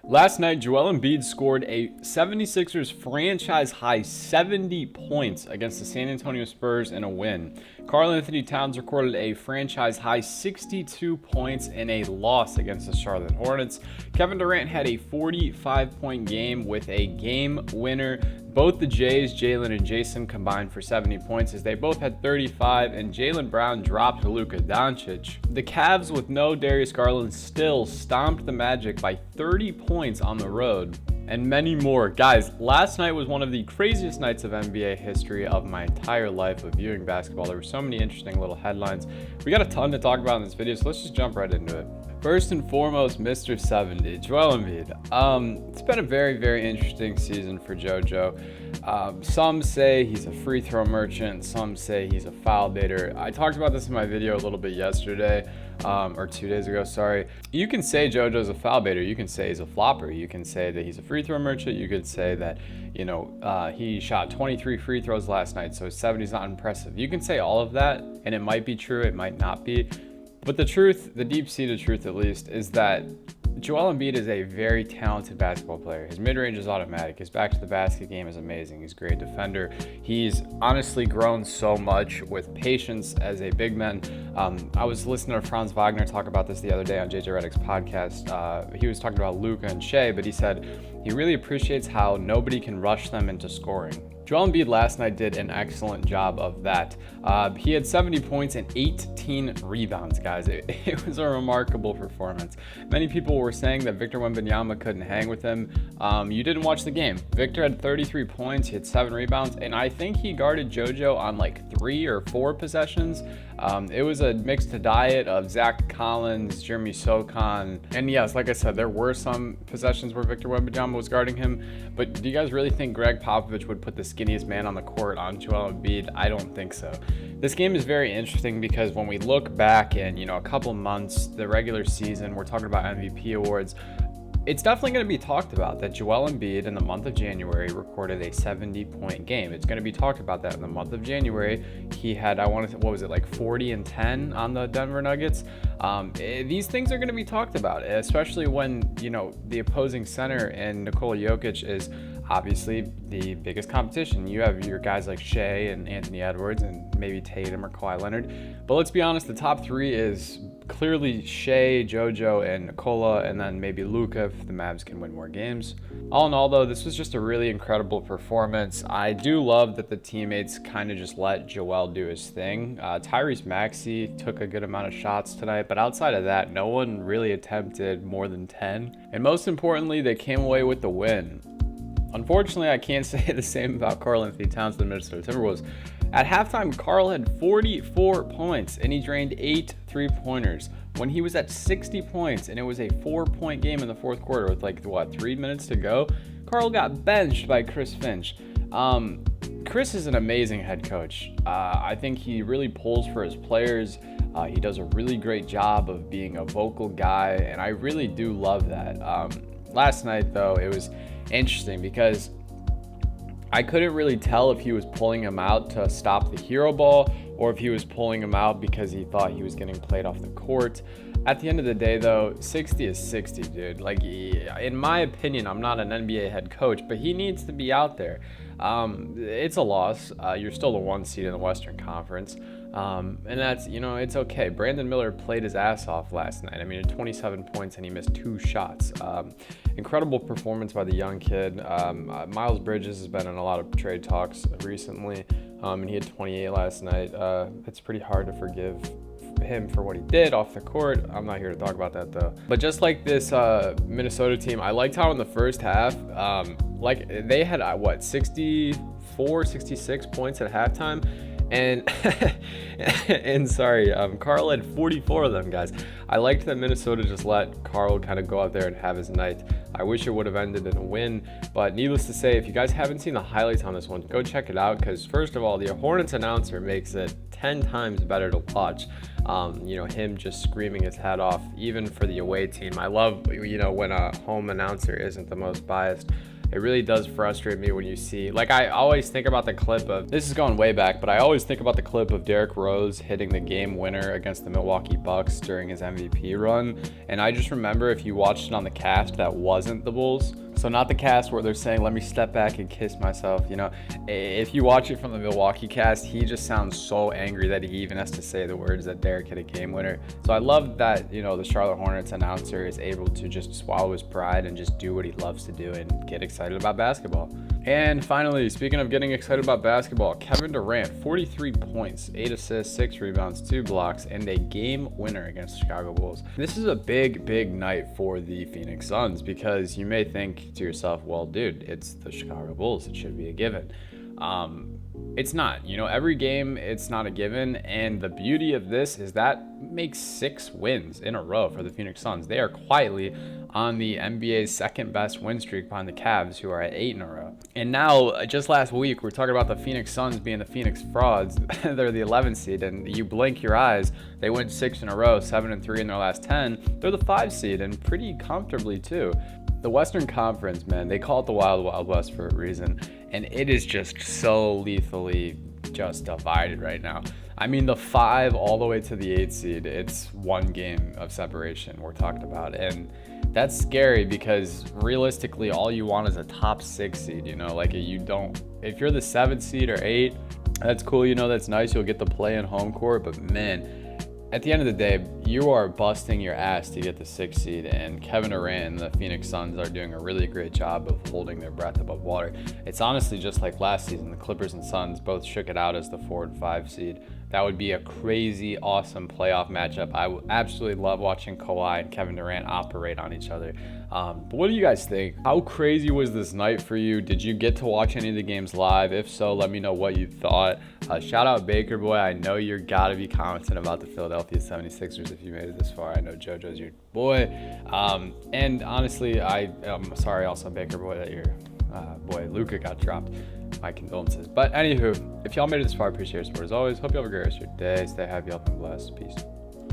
Last night, Joel Embiid scored a 76ers franchise-high 70 points against the San Antonio Spurs in a win. Karl Anthony Towns recorded a franchise-high 62 points in a loss against the Charlotte Hornets. Kevin Durant had a 45-point game with a game winner. Both the Jays, Jalen and Jason, combined for 70 points as they both had 35, and Jaylen Brown dropped Luka Doncic. The Cavs, with no Darius Garland, still stomped the Magic by 30 points on the road, and many more. Guys, last night was one of the craziest nights of NBA history of my entire life of viewing basketball. There were so many interesting little headlines. We got a ton to talk about in this video, so let's just jump right into it. First and foremost, Mr. 70, Joel Embiid. It's been a very, very interesting season for JoJo. Some say he's a free throw merchant. Some say he's a foul baiter. I talked about this in my video a little bit yesterday, or 2 days ago, sorry. You can say JoJo's a foul baiter. You can say he's a flopper. You can say that he's a free throw merchant. You could say that, he shot 23 free throws last night, so 70 is not impressive. You can say all of that, and it might be true, it might not be. But the truth, the deep-seated truth at least, is that Joel Embiid is a very talented basketball player. His mid-range is automatic. His back-to-the-basket game is amazing. He's a great defender. He's honestly grown so much with patience as a big man. I was listening to Franz Wagner talk about this the other day on JJ Redick's podcast. He was talking about Luka and Shea, but he said he really appreciates how nobody can rush them into scoring. Joel Embiid last night did an excellent job of that. He had 70 points and 18 rebounds, guys. It was a remarkable performance. Many people were saying that Victor Wembanyama couldn't hang with him. You didn't watch the game. Victor had 33 points, he had 7 rebounds, and I think he guarded JoJo on like 3 or 4 possessions. It was a mixed diet of Zach Collins, Jeremy Sochan, and yes, like I said, there were some possessions where Victor Wembanyama was guarding him, but do you guys really think Greg Popovich would put the skinniest man on the court on Joel Embiid? I don't think so. This game is very interesting because when we look back in, a couple months, the regular season, we're talking about MVP awards, it's definitely going to be talked about that Joel Embiid in the month of January recorded a 70-point game. It's going to be talked about that in the month of January. He had, what was it, like 40 and 10 on the Denver Nuggets? These things are going to be talked about, especially when, the opposing center in Nikola Jokic is obviously the biggest competition. You have your guys like Shea and Anthony Edwards and maybe Tatum or Kawhi Leonard. But let's be honest, the top 3 is clearly Shea, JoJo, and Nikola, and then maybe Luka if the Mavs can win more games. All in all, though, this was just a really incredible performance. I do love that the teammates kind of just let Joel do his thing. Tyrese Maxey took a good amount of shots tonight, but outside of that, no one really attempted more than 10. And most importantly, they came away with the win. Unfortunately, I can't say the same about Karl Anthony Towns and the Minnesota Timberwolves. At halftime, Karl had 44 points and he drained 8 three-pointers when he was at 60 points, and it was a 4-point game in the fourth quarter with 3 minutes to go. Karl got benched by Chris Finch. Chris is an amazing head coach. I think he really pulls for his players. He does a really great job of being a vocal guy, and I really do love that. Last night, though, it was interesting because I couldn't really tell if he was pulling him out to stop the hero ball or if he was pulling him out because he thought he was getting played off the court. At the end of the day, though, 60 is 60, dude. In my opinion, I'm not an NBA head coach, but he needs to be out there. It's a loss. You're still the 1 seed in the Western Conference. And that's, it's okay. Brandon Miller played his ass off last night. I mean, 27 points and he missed 2 shots. Incredible performance by the young kid. Miles Bridges has been in a lot of trade talks recently, and he had 28 last night. It's pretty hard to forgive him for what he did off the court. I'm not here to talk about that though. But just like this Minnesota team, I liked how in the first half, they had 64, 66 points at halftime. And Karl had 44 of them, guys. I liked that Minnesota just let Karl kind of go out there and have his night. I wish it would have ended in a win, but needless to say, if you guys haven't seen the highlights on this one, go check it out, because first of all, the Hornets announcer makes it 10 times better to watch. Him just screaming his head off, even for the away team. I love, when a home announcer isn't the most biased. It really does frustrate me when you see, like, I always think about the clip of, this is going way back, but I always think about the clip of Derrick Rose hitting the game winner against the Milwaukee Bucks during his MVP run. And I just remember, if you watched it on the cast that wasn't the Bulls, so not the cast where they're saying, let me step back and kiss myself, you know, if you watch it from the Milwaukee cast, he just sounds so angry that he even has to say the words that Derrick hit a game winner. So I love that, you know, the Charlotte Hornets announcer is able to just swallow his pride and just do what he loves to do and get excited about basketball. And finally, speaking of getting excited about basketball, Kevin Durant, 43 points, 8 assists, 6 rebounds, 2 blocks, and a game winner against the Chicago Bulls. This is a big, big night for the Phoenix Suns, because you may think to yourself, well, dude, it's the Chicago Bulls. It should be a given. It's not. You know, every game, it's not a given. And the beauty of this is that makes 6 wins in a row for the Phoenix Suns. They are quietly on the NBA's second best win streak behind the Cavs, who are at 8 in a row. And now, just last week, we're talking about the Phoenix Suns being the Phoenix Frauds. They're the 11th seed, and you blink your eyes, they win 6 in a row, 7-3 in their last 10. They're the 5 seed, and pretty comfortably too. The Western Conference, man, they call it the Wild Wild West for a reason, and it is just so lethally just divided right now. I mean, the 5 all the way to the 8 seed, it's 1 game of separation we're talking about, and that's scary, because realistically, all you want is a top 6 seed, you know, like, if you're the 7th seed or 8, that's cool, you know, that's nice, you'll get to play in home court, but man, at the end of the day, you are busting your ass to get the 6th seed, and Kevin Durant and the Phoenix Suns are doing a really great job of holding their breath above water. It's honestly just like last season, the Clippers and Suns both shook it out as the 4 and 5 seed. That would be a crazy, awesome playoff matchup. I would absolutely love watching Kawhi and Kevin Durant operate on each other. But what do you guys think? How crazy was this night for you? Did you get to watch any of the games live? If so, let me know what you thought. Shout out Baker Boy. I know you're gotta be commenting about the Philadelphia 76ers if you made it this far. I know JoJo's your boy. And honestly, I'm sorry also, Baker Boy, that your boy Luka got dropped. My condolences. But anywho, if y'all made it this far, I appreciate your support as always. Hope you have a great rest of your day. Stay happy, healthy, and blessed. Peace.